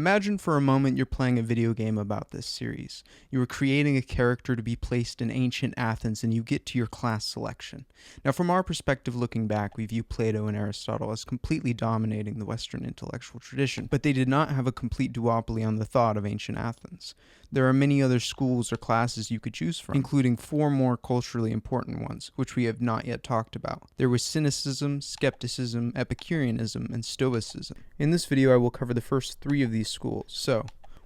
Imagine for a moment you're playing a video game about this series. You are creating a character to be placed in ancient Athens and you get to your class selection. Now from our perspective looking back, we view Plato and Aristotle as completely dominating the Western intellectual tradition, but they did not have a complete duopoly on the thought of ancient Athens. There are many other schools or classes you could choose from, including 4 more culturally important ones, which we have not yet talked about. There was Cynicism, Skepticism, Epicureanism, and Stoicism. In this video I will cover the first 3 of these schools. So,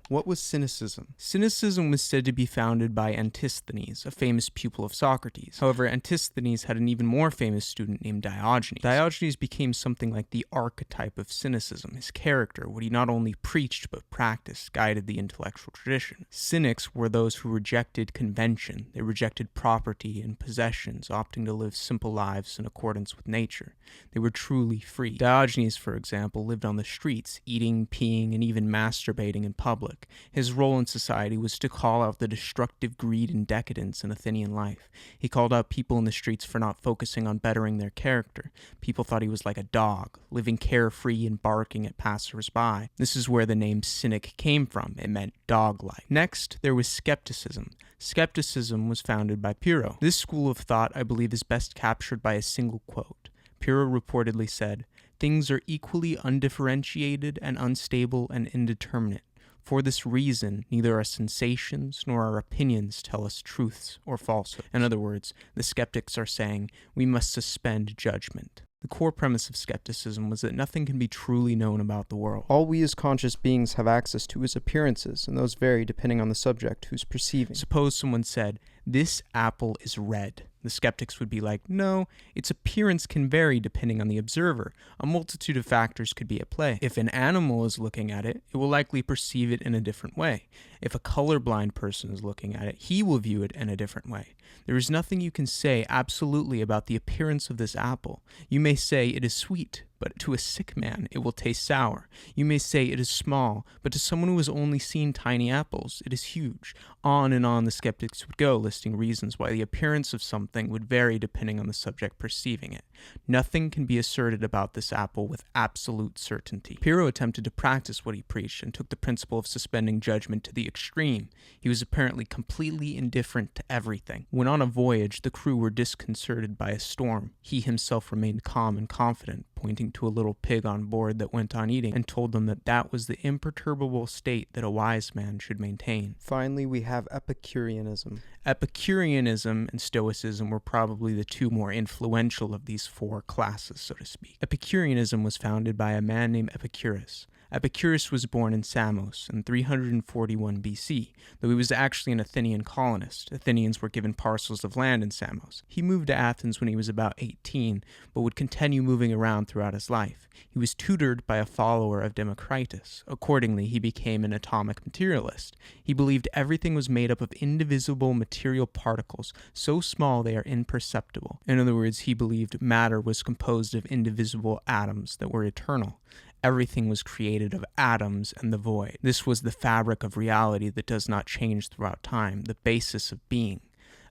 what was Cynicism? Cynicism was said to be founded by Antisthenes, a famous pupil of Socrates. However, Antisthenes had an even more famous student named Diogenes. Diogenes became something like the archetype of cynicism. His character, what he not only preached but practiced, guided the intellectual tradition. Cynics were those who rejected convention. They rejected property and possessions, opting to live simple lives in accordance with nature. They were truly free. Diogenes, for example, lived on the streets, eating, peeing, and even masturbating in public. His role in society was to call out the destructive greed and decadence in Athenian life. He called out people in the streets for not focusing on bettering their character. People thought he was like a dog, living carefree and barking at passers-by. This is where the name cynic came from. It meant dog-like. Next, there was skepticism. Skepticism was founded by Pyrrho. This school of thought, I believe, is best captured by a single quote. Pyrrho reportedly said, "Things are equally undifferentiated and unstable and indeterminate. For this reason, neither our sensations nor our opinions tell us truths or falsehoods." In other words, the skeptics are saying we must suspend judgment. The core premise of skepticism was that nothing can be truly known about the world. All we as conscious beings have access to is appearances, and those vary depending on the subject who's perceiving. Suppose someone said, "This apple is red." The skeptics would be like, no, its appearance can vary depending on the observer. A multitude of factors could be at play. If an animal is looking at it, it will likely perceive it in a different way. If a colorblind person is looking at it, he will view it in a different way. There is nothing you can say absolutely about the appearance of this apple. You may say it is sweet, but to a sick man, it will taste sour. You may say it is small, but to someone who has only seen tiny apples, it is huge. On and on the skeptics would go, listing reasons why the appearance of something would vary depending on the subject perceiving it. Nothing can be asserted about this apple with absolute certainty. Pyrrho attempted to practice what he preached and took the principle of suspending judgment to the extreme. He was apparently completely indifferent to everything. When on a voyage, the crew were disconcerted by a storm. He himself remained calm and confident, pointing to a little pig on board that went on eating, and told them that that was the imperturbable state that a wise man should maintain. Finally, we have Epicureanism. Epicureanism and Stoicism were probably the 2 more influential of these 4 classes, so to speak. Epicureanism was founded by a man named Epicurus. Epicurus was born in Samos in 341 BC, though he was actually an Athenian colonist. Athenians were given parcels of land in Samos. He moved to Athens when he was about 18, but would continue moving around throughout his life. He was tutored by a follower of Democritus. Accordingly, he became an atomic materialist. He believed everything was made up of indivisible material particles, so small they are imperceptible. In other words, he believed matter was composed of indivisible atoms that were eternal. Everything was created of atoms and the void. This was the fabric of reality that does not change throughout time, the basis of being.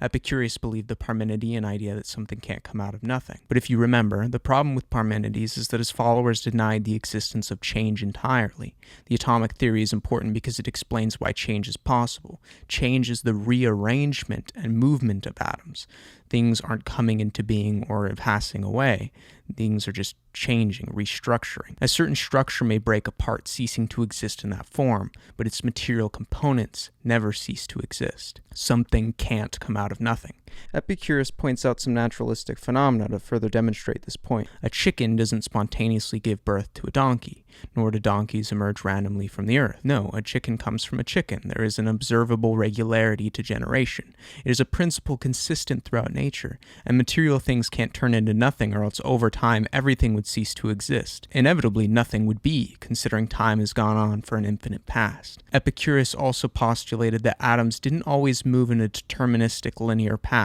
Epicurus believed the Parmenidean idea that something can't come out of nothing. But if you remember, the problem with Parmenides is that his followers denied the existence of change entirely. The atomic theory is important because it explains why change is possible. Change is the rearrangement and movement of atoms. Things aren't coming into being or passing away. Things are just changing, restructuring. A certain structure may break apart, ceasing to exist in that form, but its material components never cease to exist. Something can't come out of nothing. Epicurus points out some naturalistic phenomena to further demonstrate this point. A chicken doesn't spontaneously give birth to a donkey, nor do donkeys emerge randomly from the earth. No, a chicken comes from a chicken. There is an observable regularity to generation. It is a principle consistent throughout nature, and material things can't turn into nothing, or else over time everything would cease to exist. Inevitably, nothing would be, considering time has gone on for an infinite past. Epicurus also postulated that atoms didn't always move in a deterministic linear path.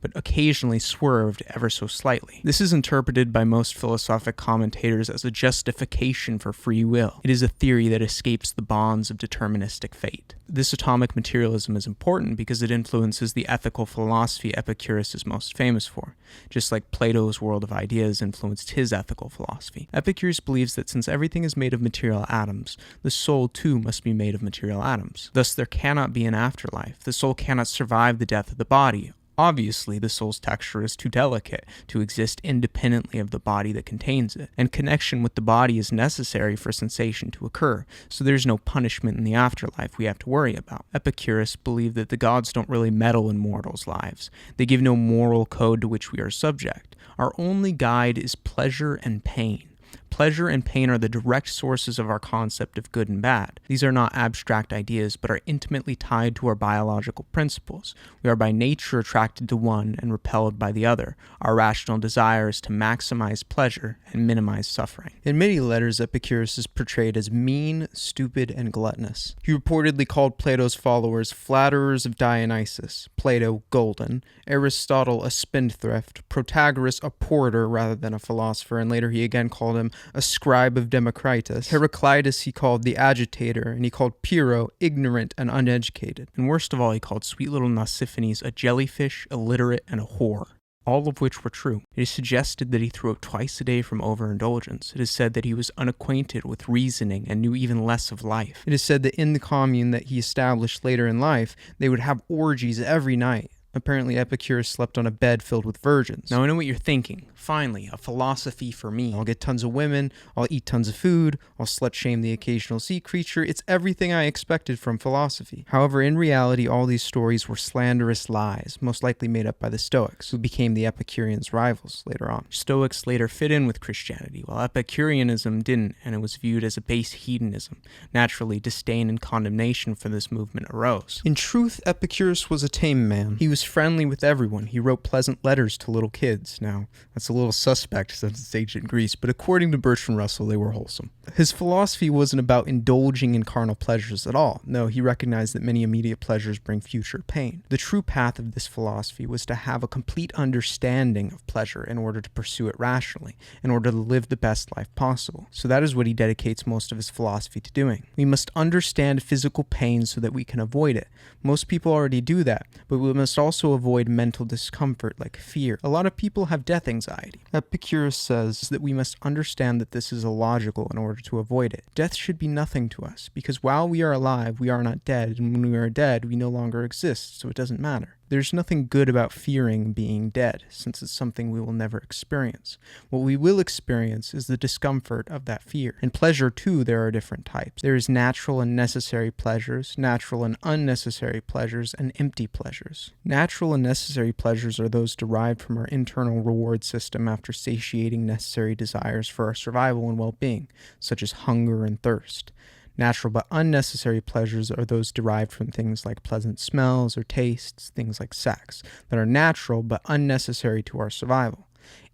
but occasionally swerved ever so slightly. This is interpreted by most philosophic commentators as a justification for free will. It is a theory that escapes the bonds of deterministic fate. This atomic materialism is important because it influences the ethical philosophy Epicurus is most famous for, just like Plato's world of ideas influenced his ethical philosophy. Epicurus believes that since everything is made of material atoms, the soul too must be made of material atoms. Thus, there cannot be an afterlife. The soul cannot survive the death of the body. Obviously, the soul's texture is too delicate to exist independently of the body that contains it, and connection with the body is necessary for sensation to occur, so there's no punishment in the afterlife we have to worry about. Epicurus believed that the gods don't really meddle in mortals' lives. They give no moral code to which we are subject. Our only guide is pleasure and pain. Pleasure and pain are the direct sources of our concept of good and bad. These are not abstract ideas, but are intimately tied to our biological principles. We are by nature attracted to one and repelled by the other. Our rational desire is to maximize pleasure and minimize suffering. In many letters, Epicurus is portrayed as mean, stupid, and gluttonous. He reportedly called Plato's followers flatterers of Dionysus, Plato golden, Aristotle a spendthrift, Protagoras a porter rather than a philosopher, and later he again called him a scribe of Democritus. Heraclitus he called the agitator, and he called Pyrrho ignorant and uneducated. And worst of all, he called sweet little Nausiphanes a jellyfish, illiterate, and a whore. All of which were true. It is suggested that he threw up twice a day from overindulgence. It is said that he was unacquainted with reasoning and knew even less of life. It is said that in the commune that he established later in life, they would have orgies every night. Apparently, Epicurus slept on a bed filled with virgins. Now, I know what you're thinking. Finally, a philosophy for me. I'll get tons of women, I'll eat tons of food, I'll slut-shame the occasional sea creature. It's everything I expected from philosophy. However, in reality, all these stories were slanderous lies, most likely made up by the Stoics, who became the Epicureans' rivals later on. Stoics later fit in with Christianity, while Epicureanism didn't, and it was viewed as a base hedonism. Naturally, disdain and condemnation for this movement arose. In truth, Epicurus was a tame man. He was friendly with everyone. He wrote pleasant letters to little kids. Now, that's a little suspect since it's ancient Greece, but according to Bertrand Russell, they were wholesome. His philosophy wasn't about indulging in carnal pleasures at all. No, he recognized that many immediate pleasures bring future pain. The true path of this philosophy was to have a complete understanding of pleasure in order to pursue it rationally, in order to live the best life possible. So that is what he dedicates most of his philosophy to doing. We must understand physical pain so that we can avoid it. Most people already do that, but we must also avoid mental discomfort like fear. A lot of people have death anxiety. Epicurus says that we must understand that this is illogical in order to avoid it. Death should be nothing to us, because while we are alive, we are not dead, and when we are dead, we no longer exist, so it doesn't matter. There's nothing good about fearing being dead, since it's something we will never experience. What we will experience is the discomfort of that fear. In pleasure, too, there are different types. There is natural and necessary pleasures, natural and unnecessary pleasures, and empty pleasures. Natural and necessary pleasures are those derived from our internal reward system after satiating necessary desires for our survival and well-being, such as hunger and thirst. Natural but unnecessary pleasures are those derived from things like pleasant smells or tastes, things like sex, that are natural but unnecessary to our survival.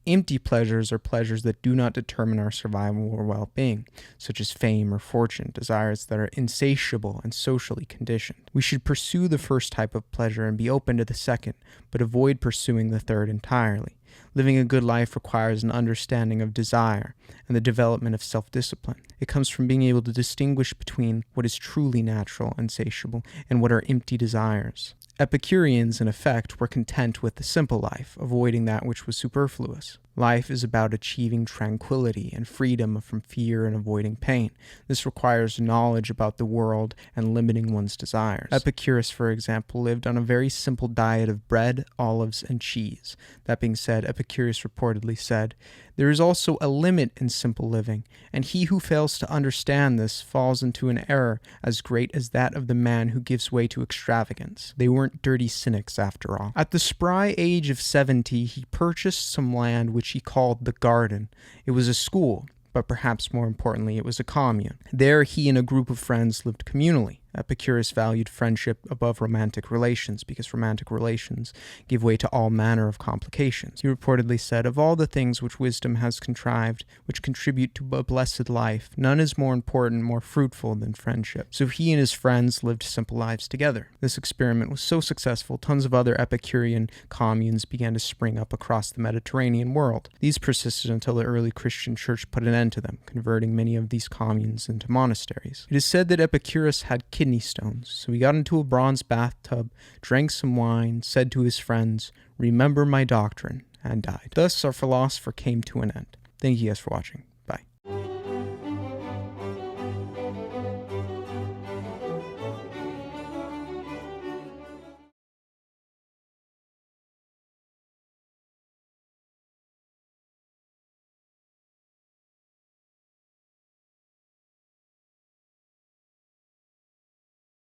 Empty pleasures are pleasures that do not determine our survival or well-being, such as fame or fortune, desires that are insatiable and socially conditioned. We should pursue the first type of pleasure and be open to the second, but avoid pursuing the third entirely. Living a good life requires an understanding of desire and the development of self-discipline. It comes from being able to distinguish between what is truly natural and satiable and what are empty desires. Epicureans, in effect, were content with the simple life, avoiding that which was superfluous. Life is about achieving tranquility and freedom from fear and avoiding pain. This requires knowledge about the world and limiting one's desires. Epicurus, for example, lived on a very simple diet of bread, olives, and cheese. That being said, Epicurus reportedly said, "There is also a limit in simple living, and he who fails to understand this falls into an error as great as that of the man who gives way to extravagance." They weren't dirty cynics after all. At the spry age of 70, he purchased some land which he called the Garden. It was a school, but perhaps more importantly, it was a commune. There he and a group of friends lived communally. Epicurus valued friendship above romantic relations because romantic relations give way to all manner of complications. He reportedly said, "Of all the things which wisdom has contrived, which contribute to a blessed life, none is more important, more fruitful than friendship." So he and his friends lived simple lives together. This experiment was so successful, tons of other Epicurean communes began to spring up across the Mediterranean world. These persisted until the early Christian church put an end to them, converting many of these communes into monasteries. It is said that Epicurus had kidney stones, so he got into a bronze bathtub, drank some wine, said to his friends, "Remember my doctrine," and died. Thus our philosopher came to an end. Thank you guys for watching.